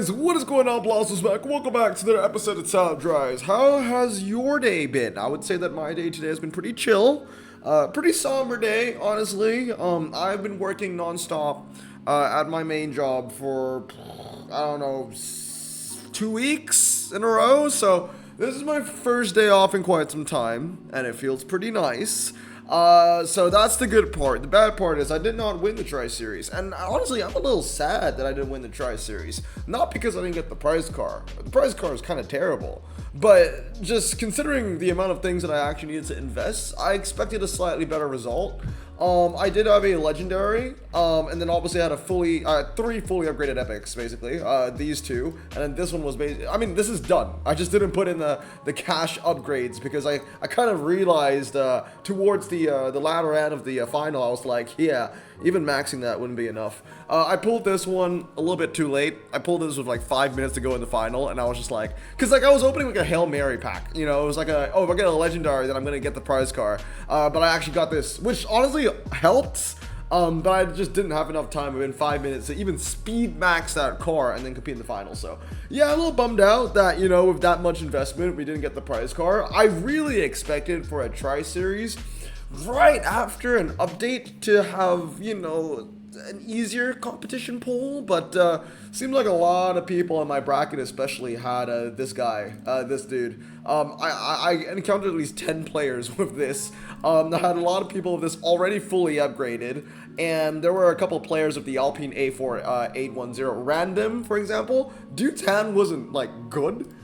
guys, what is going on? Blossoms back. Welcome back to another episode of Top Drives. How has your day been? I would say that my day today has been pretty chill. Pretty somber day, honestly. I've been working nonstop at my main job for, I don't know, 2 weeks in a row. So this is my first day off in quite some time, and it feels pretty nice. So that's the good part. The bad part is I did not win the Tri-Series. And honestly, I'm a little sad that I didn't win the Tri-Series. Not because I didn't get the prize car. The prize car is kind of terrible. But just considering the amount of things that I actually needed to invest, I expected a slightly better result. I did have a legendary, and then obviously I had three fully upgraded epics, basically, these two, and then this one was this is done. I just didn't put in the cash upgrades because I kind of realized, towards the latter end of the final, I was like, yeah, even maxing that wouldn't be enough. I pulled this one a little bit too late. I pulled this with like 5 minutes to go in the final, and I was just like, cause like I was opening like a Hail Mary pack, you know, it was like if I get a legendary, then I'm gonna get the prize car. But I actually got this, which honestly helped. But I just didn't have enough time within 5 minutes to even speed max that car and then compete in the final. So yeah, a little bummed out that, you know, with that much investment, we didn't get the prize car. I really expected for a Tri-Series right after an update to have, you know, an easier competition pool, but seemed like a lot of people in my bracket especially had this dude. I encountered at least 10 players with this. I had a lot of people with this already fully upgraded, and there were a couple of players of the Alpine A4 810 random, for example. Dude's hand wasn't like good.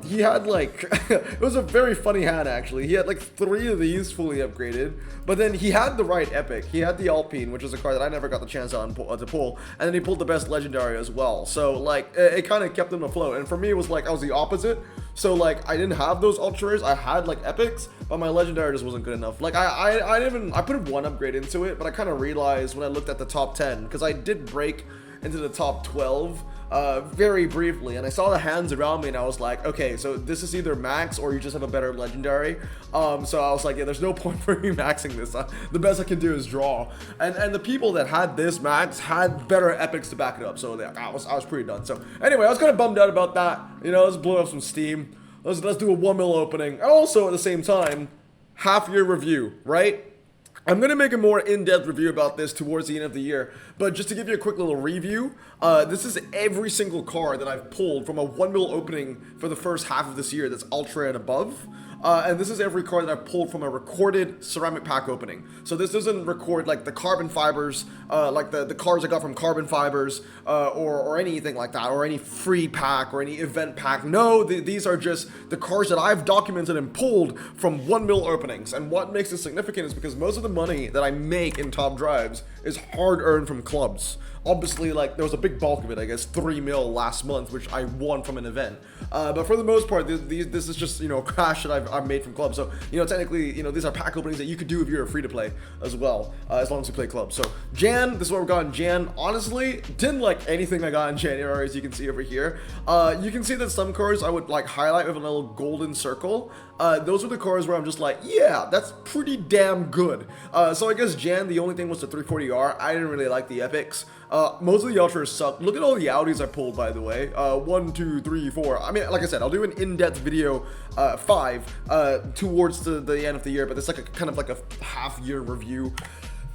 He had like, it was a very funny hand actually. He had like 3 of these fully upgraded, but then he had the right epic. He had the Alpine, which is a card that I never got the chance to pull, and then he pulled the best legendary as well. So like, it kind of kept him afloat. And for me, it was like, I was the opposite. So like, I didn't have those ultra rares. I had like epics, but my legendary just wasn't good enough. Like I put one upgrade into it, but I kind of realized when I looked at the top 10, because I did break into the top 12 very briefly, and I saw the hands around me, and I was like, okay, so this is either max or you just have a better legendary. So I was like, yeah, there's no point for me maxing this. The best I can do is draw, and the people that had this max had better epics to back it up. So I was pretty done. So anyway, I was kind of bummed out about that. You know, let's blow up some steam. Let's do a 1 mil opening, and also at the same time, half year review, right? I'm going to make a more in-depth review about this towards the end of the year, but just to give you a quick little review, this is every single card that I've pulled from a 1 mil opening for the first half of this year that's ultra and above. And this is every card that I've pulled from a recorded ceramic pack opening. So this doesn't record like the carbon fibers, like the cards I got from carbon fibers, or anything like that, or any free pack or any event pack. No, these are just the cards that I've documented and pulled from 1 mil openings. And what makes this significant is because most of the money that I make in top drives is hard earned from clubs. Obviously, like, there was a big bulk of it, I guess 3 mil last month, which I won from an event. But for the most part, this is just, you know, cash that I've made from clubs. So, you know, technically, you know, these are pack openings that you could do if you're a free to play as well, as long as you play clubs. So, Jan, this is what we got in Jan. Honestly, didn't like anything I got in January, as you can see over here. You can see that some cards I would, like, highlight with a little golden circle. Those are the cards where I'm just like, yeah, that's pretty damn good. So I guess Jan, the only thing was the 340R. I didn't really like the epics. Most of the ultras suck. Look at all the Audis I pulled, by the way. 1, 2, 3, 4. I mean, like I said, I'll do an in-depth video 5 towards the end of the year, but it's like a kind of like a half-year review.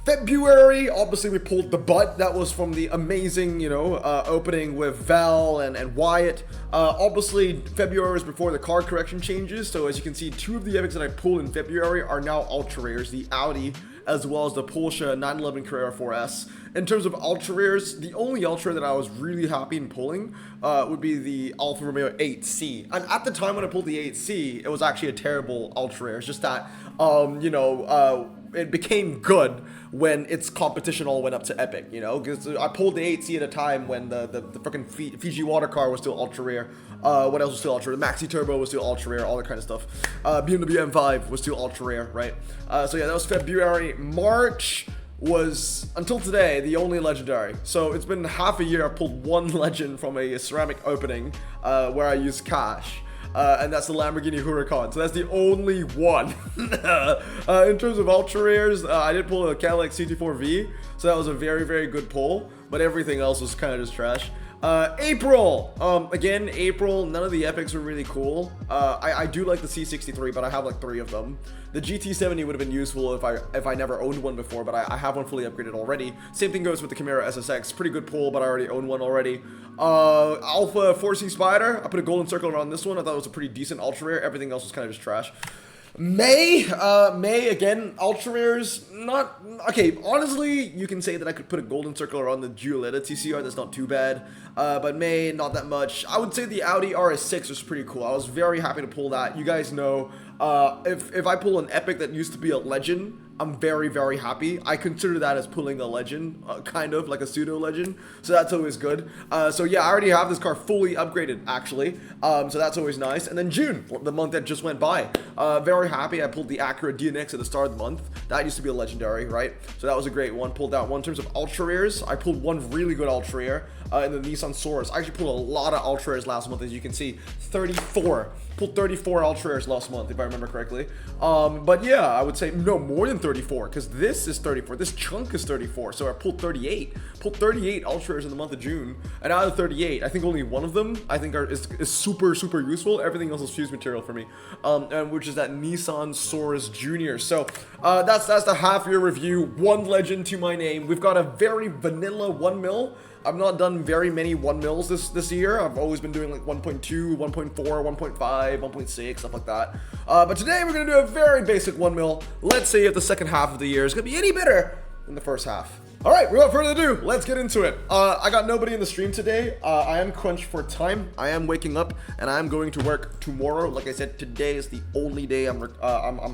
February, obviously we pulled the butt. That was from the amazing, you know, opening with Val and Wyatt. Obviously, February is before the card correction changes. So as you can see, 2 of the epics that I pulled in February are now ultra rares. The Audi as well as the Porsche 911 Carrera 4S. In terms of ultra rares, the only ultra that I was really happy in pulling would be the Alfa Romeo 8C. And at the time when I pulled the 8C, it was actually a terrible ultra rare. It's just that, you know, it became good when its competition all went up to epic, you know, because I pulled the 8C at a time when the freaking Fiji water car was still ultra rare. What else was still ultra rare? The Maxi Turbo was still ultra rare, all that kind of stuff. BMW M5 was still ultra rare, right? So yeah, that was February. March was, until today, the only legendary. So it's been half a year. I pulled 1 legend from a ceramic opening where I used cash. And that's the Lamborghini Huracan. So that's the only one. In terms of ultra rares, I did pull a Cadillac CT4V, so that was a very, very good pull, but everything else was kind of just trash. April. Again, April, none of the epics were really cool. I do like the C63, but I have like 3 of them. The GT70 would have been useful if I never owned one before, but I have one fully upgraded already. Same thing goes with the Chimera SSX. Pretty good pull, but I already own one already. Alpha 4C Spider. I put a golden circle around this one. I thought it was a pretty decent ultra rare. Everything else was kind of just trash. May again, ultra rares, not okay. Honestly, you can say that I could put a golden circle around the Giulietta TCR. That's not too bad. But May, not that much. I would say the Audi RS6 was pretty cool. I was very happy to pull that. You guys know, if I pull an epic that used to be a legend, I'm very, very happy. I consider that as pulling a legend, kind of like a pseudo legend. So that's always good. So yeah, I already have this car fully upgraded, actually. So that's always nice. And then June, the month that just went by. Very happy. I pulled the Acura DNX at the start of the month. That used to be a legendary, right? So that was a great one. Pulled that one. In terms of ultra rares, I pulled one really good ultra rare in the Nissan Source. I actually pulled a lot of ultra rares last month, as you can see. 34. Pulled 34 ultra rares last month, if I remember correctly. But yeah, I would say no more than 34, because this is 34. This chunk is 34, so I pulled 38. Pulled 38 ultra rares in the month of June, and out of 38, I think only one of them is super useful. Everything else is fused material for me, and which is that Nissan Source Junior. So that's the half-year review. One legend to my name. We've got a very vanilla 1 mil. I've not done very many 1 mils this year. I've always been doing like 1.2, 1.4, 1.5, 1.6, stuff like that. But today we're gonna do a very basic 1 mil. Let's see if the second half of the year is gonna be any better than the first half. All right, without further ado, let's get into it. I got nobody in the stream today. I am crunched for time. I am waking up and I am going to work tomorrow. Like I said, today is the only day I'm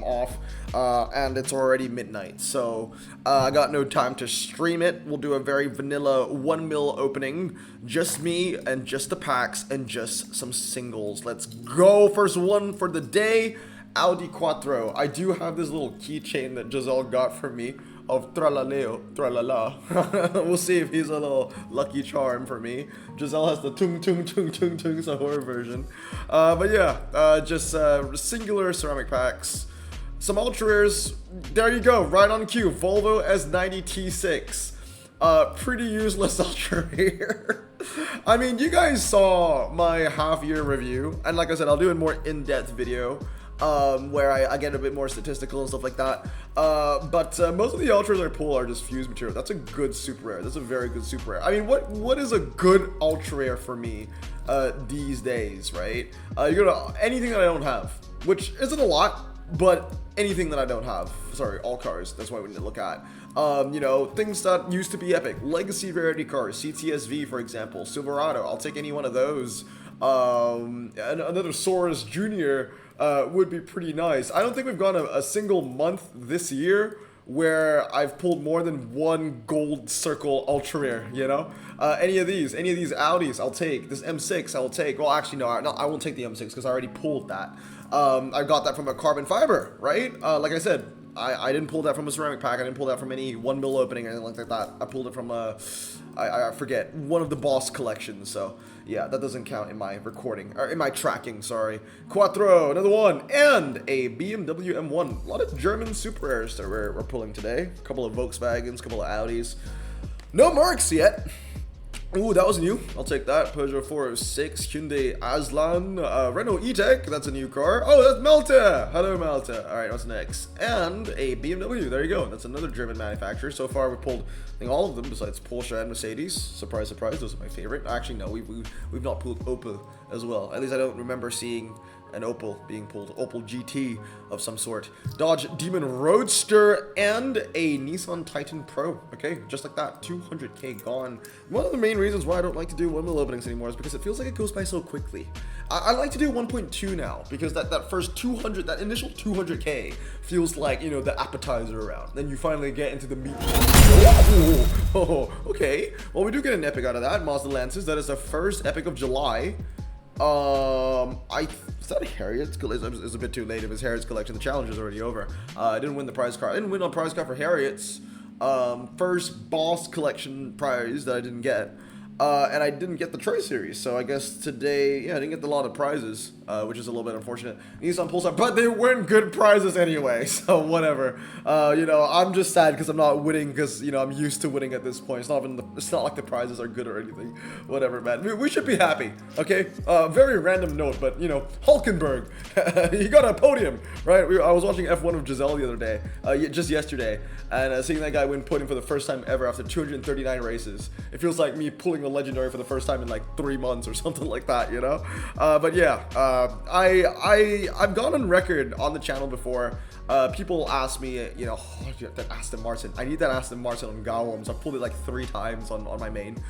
off, and it's already midnight. So I got no time to stream it. We'll do a very vanilla 1 mil opening. Just me and just the packs and just some singles. Let's go. First one for the day, Audi Quattro. I do have this little keychain that Giselle got for me of tralaleo, tralala. We'll see if he's a little lucky charm for me. Giselle has the tung tung tung tung tung Sahur version. But yeah, just singular ceramic packs. Some ultra rares. There you go, right on cue. Volvo S90 T6. Pretty useless ultra rare. I mean, you guys saw my half-year review, and like I said, I'll do a more in-depth video. Where I get a bit more statistical and stuff like that. But most of the ultras I pull are just fused material. That's a good super rare. That's a very good super rare. I mean, what is a good ultra rare for me these days, right? You go to anything that I don't have, which isn't a lot, but anything that I don't have. Sorry, all cars. That's what we need to look at. You know, things that used to be epic. Legacy rarity cars, CTSV, for example, Silverado. I'll take any one of those. Another Source Junior would be pretty nice. I don't think we've gone a single month this year where I've pulled more than one gold circle ultra rare, you know? Any of these Audis, I'll take. This M6, I'll take. Well, actually, no, I won't take the M6 because I already pulled that. I got that from a carbon fiber, right? Like I said, I didn't pull that from a ceramic pack. I didn't pull that from any 1 mil opening or anything like that. I pulled it from I forget, one of the Boss collections. So yeah, that doesn't count in my recording, or in my tracking, sorry. Quattro, another one, and a BMW M1. A lot of German super rares that we're pulling today. A couple of Volkswagens, a couple of Audis. No marks yet. Ooh, that was new. I'll take that. Peugeot 406, Hyundai Aslan, Renault E-Tech. That's a new car. Oh, that's Malta. Hello, Malta. All right, what's next? And a BMW. There you go. That's another German manufacturer. So far, we've pulled, I think, all of them besides Porsche and Mercedes. Surprise, surprise. Those are my favorite. Actually, no, we've not pulled Opel as well. At least I don't remember seeing an Opel being pulled. Opel GT of some sort. Dodge Demon Roadster and a Nissan Titan Pro. Okay, just like that. 200k gone. One of the main reasons why I don't like to do 1 mil openings anymore is because it feels like it goes by so quickly. I like to do 1.2 now because that first 200, that initial 200k feels like, you know, the appetizer around. Then you finally get into the meat. Oh, okay. Well, we do get an epic out of that. Mazda Lances. That is the first epic of July. Is that a Harriet's collection? It's a bit too late if it's Harriet's collection. The challenge is already over. I didn't win the prize car. I didn't win on prize car for Harriet's. First Boss collection prize that I didn't get. And I didn't get the Troy series. So I guess today, yeah, I didn't get a lot of prizes. which is a little bit unfortunate. Nissan Pulsar, but they weren't good prizes anyway, so whatever. You know, I'm just sad because I'm not winning because, you know, I'm used to winning at this point. It's not like the prizes are good or anything. Whatever, man. We should be happy, okay? Very random note, but, you know, Hulkenberg, he got a podium, right? I was watching F1 with Giselle the other day, just yesterday, and seeing that guy win podium for the first time ever after 239 races. It feels like me pulling a legendary for the first time in like 3 months or something like that, you know? But yeah, I've gone on record on the channel before. People ask me, you know, oh, that Aston Martin. I need that Aston Martin on Gowams. I've pulled it like 3 times on my main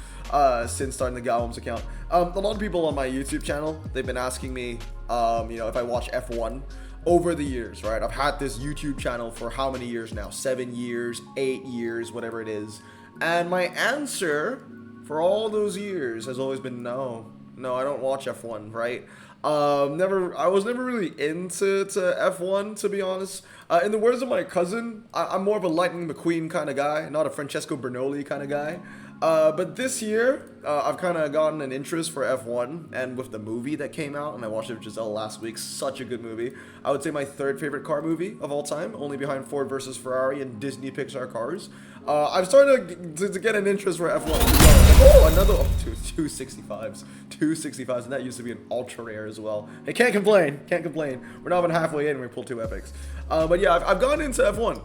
since starting the Gowams account. A lot of people on my YouTube channel, they've been asking me, you know, if I watch F1 over the years, right? I've had this YouTube channel for how many years now? 7 years, 8 years, whatever it is. And my answer for all those years has always been no. No, I don't watch F1, right? I was never really into F1, to be honest. In the words of my cousin, I'm more of a Lightning McQueen kind of guy, not a Francesco Bernoulli kind of guy. But this year, I've kind of gotten an interest for F1, and with the movie that came out, and I watched it with Giselle last week, such a good movie. I would say my 3rd favorite car movie of all time, only behind Ford versus Ferrari and Disney Pixar cars. I've started to get an interest for F1. Oh, another 265s. 265s, and that used to be an ultra rare as well. Hey, can't complain. We're not even halfway in and we pulled 2 epics. But yeah, I've gone into F1.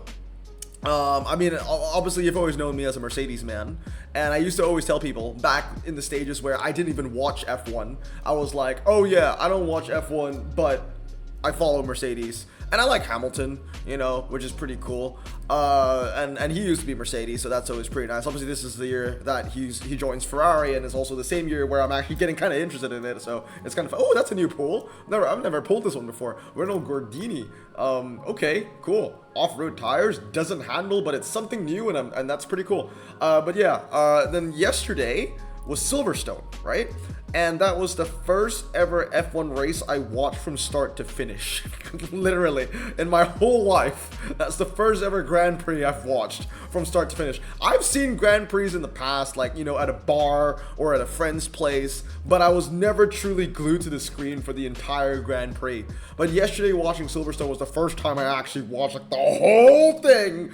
I mean, obviously you've always known me as a Mercedes man, and I used to always tell people back in the stages where I didn't even watch F1, I was like, oh yeah, I don't watch F1, but I follow Mercedes, and I like Hamilton, you know, which is pretty cool. And he used to be Mercedes, so that's always pretty nice. Obviously, this is the year that he joins Ferrari, and it's also the same year where I'm actually getting kind of interested in it. So it's kind of oh, that's a new pool. I've never pulled this one before. Renault Gordini. Okay, cool. Off-road tires, doesn't handle, but it's something new, and that's pretty cool. But yeah, then yesterday was Silverstone, right? And that was the first ever F1 race I watched from start to finish. Literally, in my whole life. That's the first ever Grand Prix I've watched from start to finish. I've seen Grand Prix in the past, like, you know, at a bar or at a friend's place, but I was never truly glued to the screen for the entire Grand Prix. But yesterday watching Silverstone was the first time I actually watched like the whole thing.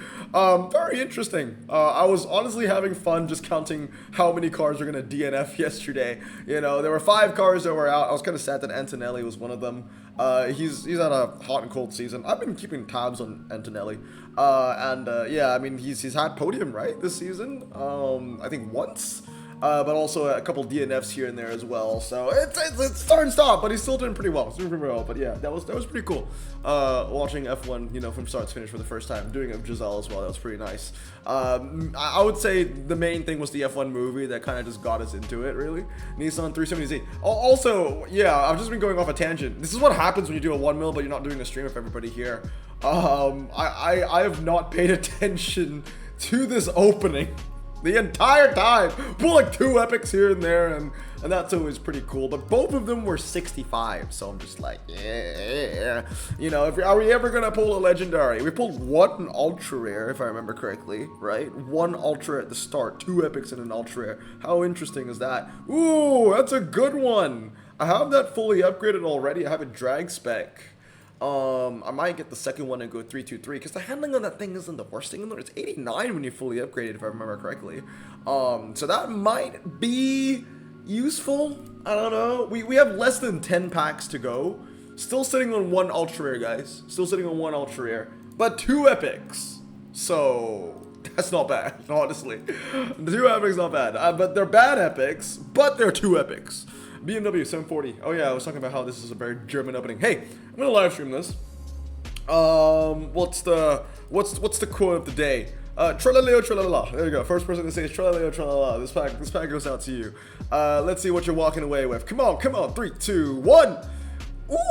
Very interesting. I was honestly having fun just counting how many cars are gonna DNF yesterday. You know, there were 5 cars that were out. I was kind of sad that Antonelli was one of them. He's had a hot and cold season. I've been keeping tabs on Antonelli. Yeah, I mean, he's had podium, right, this season? I think once. But also a couple DNFs here and there as well. So it's start and stop, but he's still doing pretty well. But yeah, that was pretty cool. Watching F1, you know, from start to finish for the first time, doing it with Giselle as well. That was pretty nice. I would say the main thing was the F1 movie that kind of just got us into it, really. Nissan 370Z. Also, yeah, I've just been going off a tangent. This is what happens when you do a 1 mil, but you're not doing a stream with everybody here. I have not paid attention to this opening the entire time. Pull like 2 epics here and there, and that's always pretty cool. But both of them were 65, so I'm just like, yeah. You know, are we ever gonna pull a legendary? We pulled 1 ultra rare, if I remember correctly, right? 1 ultra at the start, 2 epics and an ultra rare. How interesting is that? Ooh, that's a good one. I have that fully upgraded already. I have a drag spec. I might get the second one and go 323 because the handling on that thing isn't the worst thing in there. It's 89 when you fully upgrade it, if I remember correctly. So that might be useful. I don't know. We have less than 10 packs to go. Still sitting on 1 ultra rare, guys. Still sitting on 1 ultra rare, but 2 epics. So that's not bad, honestly. The 2 epics not bad, but they're bad epics, but they're 2 epics. BMW 740. Oh yeah, I was talking about how this is a very German opening. Hey, I'm gonna live stream this. What's the quote of the day? Tralaleo tralala. There you go. First person to say is tralaleo tralala. This pack goes out to you. Let's see what you're walking away with. Come on. 3, 2, 1.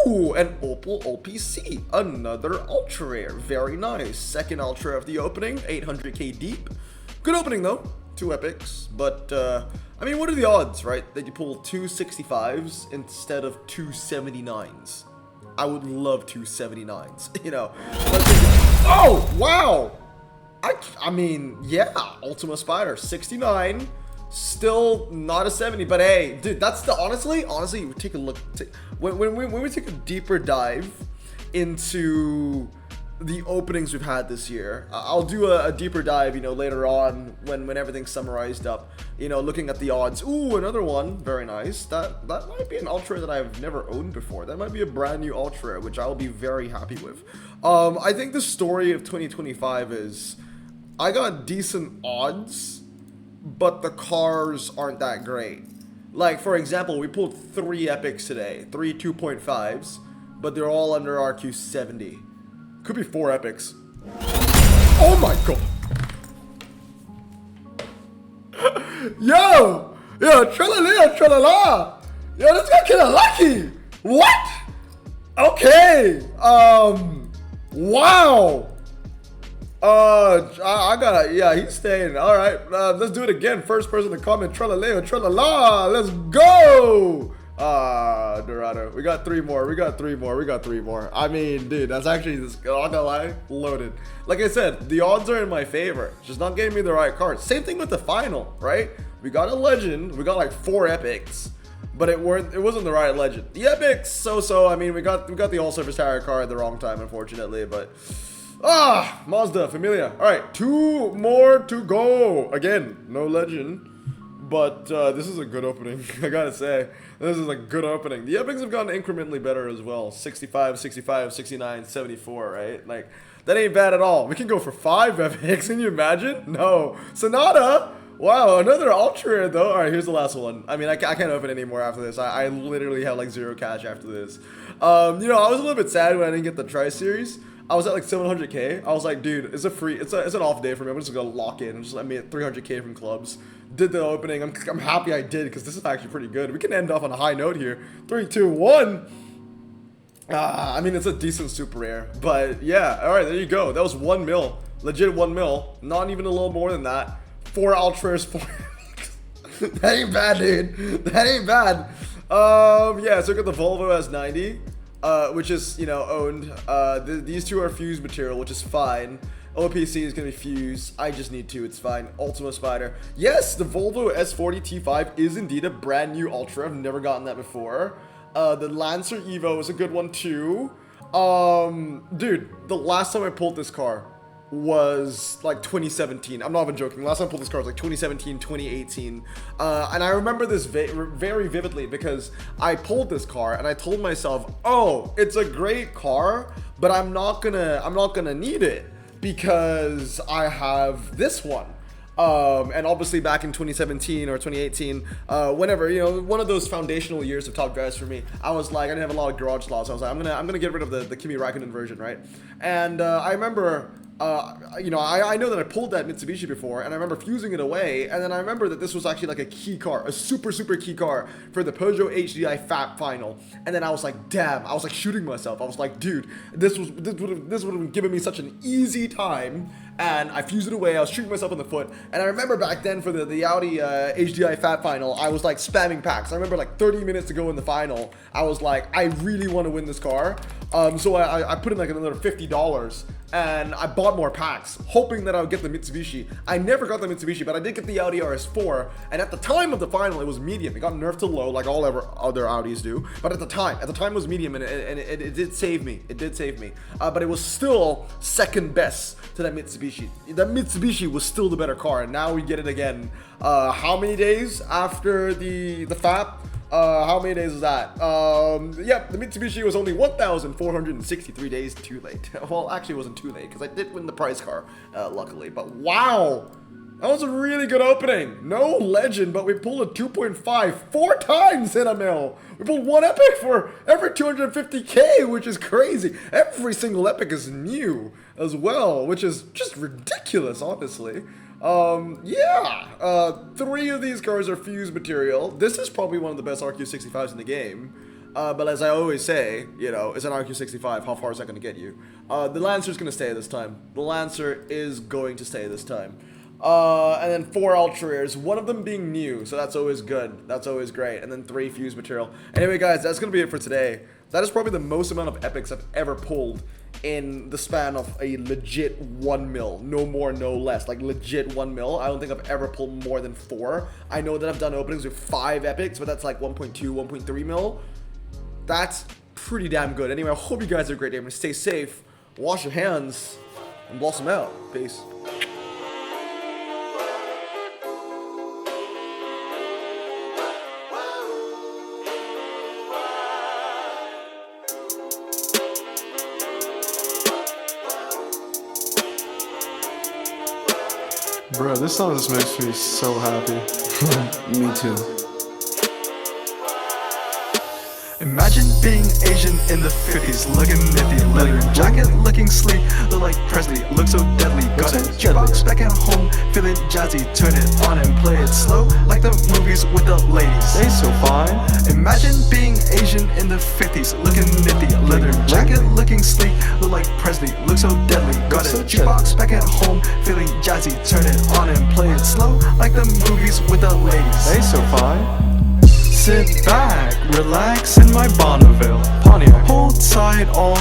Ooh, an Opel OPC. Another ultra rare. Very nice. Second ultra of the opening. 800k deep. Good opening though. 2 epics, but I mean, what are the odds, right, that you pull 2 65s instead of 2 79s? I would love 2 79s, you know. Oh, wow! I mean, yeah, Ultima Spider, 69, still not a 70, but hey, dude, that's the, honestly, take a look, when we take a deeper dive into the openings we've had this year, I'll do a deeper dive, later on when everything's summarized up, looking at the odds. Ooh, another one, very nice. That might be an ultra that I've never owned before. That might be a brand new ultra, which I'll be very happy with. I think the story of 2025 is I got decent odds, but the cars aren't that great. Like, for example, we pulled 3 epics today, 3 2.5s, but they're all under RQ70. Could be 4 epics. Oh my god! Yo! Yo, tralala, tralala! Yo, this guy kinda lucky! What? Okay, wow! I gotta, yeah, he's staying. Alright, let's do it again. First person to comment, tralala, tralala! Let's go! Dorado. We got 3 more. We got 3 more. I mean, dude, that's actually, not gonna lie, loaded. Like I said, the odds are in my favor. Just not getting me the right cards. Same thing with the final, right? We got a legend. We got like 4 epics, but it wasn't the right legend. The epics, so. I mean, we got the all-service tire card at the wrong time, unfortunately, but Mazda, Familia. All right, 2 more to go. Again, no legend. But this is a good opening, I gotta say. This is a good opening. The epics have gotten incrementally better as well. 65, 65, 69, 74, right? Like, that ain't bad at all. We can go for 5 epics, can you imagine? No. Sonata! Wow, another ultra rare though. Alright, here's the last one. I mean, I can't open anymore after this. I literally have like 0 cash after this. I was a little bit sad when I didn't get the Tri-Series. I was at like 700k. I was like, dude, it's an off day for me. I'm just gonna lock in and just let me at 300k from clubs. Did the opening. I'm happy I did because this is actually pretty good. We can end off on a high note here. 3, 2, 1. I mean, it's a decent super rare, but yeah. All right, there you go. That was 1 mil, legit 1 mil. Not even a little more than that. 4 ultras, 4. That ain't bad, dude. That ain't bad. Yeah. So we got the Volvo S90. Which is, owned. These 2 are fused material, which is fine. OPC is going to be fused. I just need 2. It's fine. Ultima Spider. Yes, the Volvo S40 T5 is indeed a brand new Ultra. I've never gotten that before. The Lancer Evo is a good one too. Dude, the last time I pulled this car was like 2017. I'm not even joking. Last time I pulled this car was like 2017, 2018. And I remember this very vividly because I pulled this car and I told myself, oh, it's a great car, but I'm not gonna need it because I have this one. And obviously back in 2017 or 2018, whenever, one of those foundational years of Top Drives for me, I was like, I didn't have a lot of garage slots. So I was like, I'm gonna get rid of the Kimi Raikkonen version, right? And I remember, I know that I pulled that Mitsubishi before, and I remember fusing it away, and then I remember that this was actually like a key car, a super key car for the Peugeot HDI FAP final, and then I was like, damn, I was like shooting myself. I was like, dude, this would have given me such an easy time, and I fused it away. I was shooting myself in the foot, and I remember back then for the Audi HDI FAP final, I was like spamming packs. I remember like 30 minutes to go in the final, I was like, I really want to win this car, so I put in like another $50, and I bought more packs, hoping that I would get the Mitsubishi. I never got the Mitsubishi, but I did get the Audi RS4, and at the time of the final, it was medium. It got nerfed to low, like all other Audis do, but at the time it was medium, and it did save me. It did save me, but it was still second best to that Mitsubishi. That Mitsubishi was still the better car, and now we get it again. How many days after the FAP? How many days is that? Yep, the Mitsubishi was only 1,463 days too late. Well, actually it wasn't too late, because I did win the prize car, luckily. But wow, that was a really good opening. No legend, but we pulled a 2.5 4 times in a mil. We pulled 1 epic for every 250k, which is crazy. Every single epic is new as well, which is just ridiculous, honestly. Yeah, 3 of these cars are fused material. This is probably one of the best RQ65s in the game. But as I always say, it's an RQ65. How far is that going to get you? The Lancer's going to stay this time. The Lancer is going to stay this time. And then 4 ultra rares, one of them being new, so that's always good. That's always great. And then 3 fused material. Anyway, guys, that's going to be it for today. That is probably the most amount of epics I've ever pulled in the span of a legit 1 mil. No more, no less. Like legit 1 mil. I don't think I've ever pulled more than 4. I know that I've done openings with 5 epics, but that's like 1.2, 1.3 mil. That's pretty damn good. Anyway, I hope you guys have a great day. I'm gonna stay safe, wash your hands, and blossom out. Peace. Bro, this song just makes me so happy. Me too. Imagine being Asian in the 50s, looking nifty, leather jacket, looking sleek, look like Presley, look so deadly. Got a jukebox back at home, feeling jazzy, turn it on and play it slow, like the movies with the ladies. They so fine. Imagine being Asian in the 50s, looking nifty, leather jacket, looking sleek, look like Presley, look so deadly. Got a jukebox back at home, feeling jazzy, turn it on and play it slow, like the movies with the ladies. They so fine. Sit back, relax in my Bonneville Pontiac. Hold tight all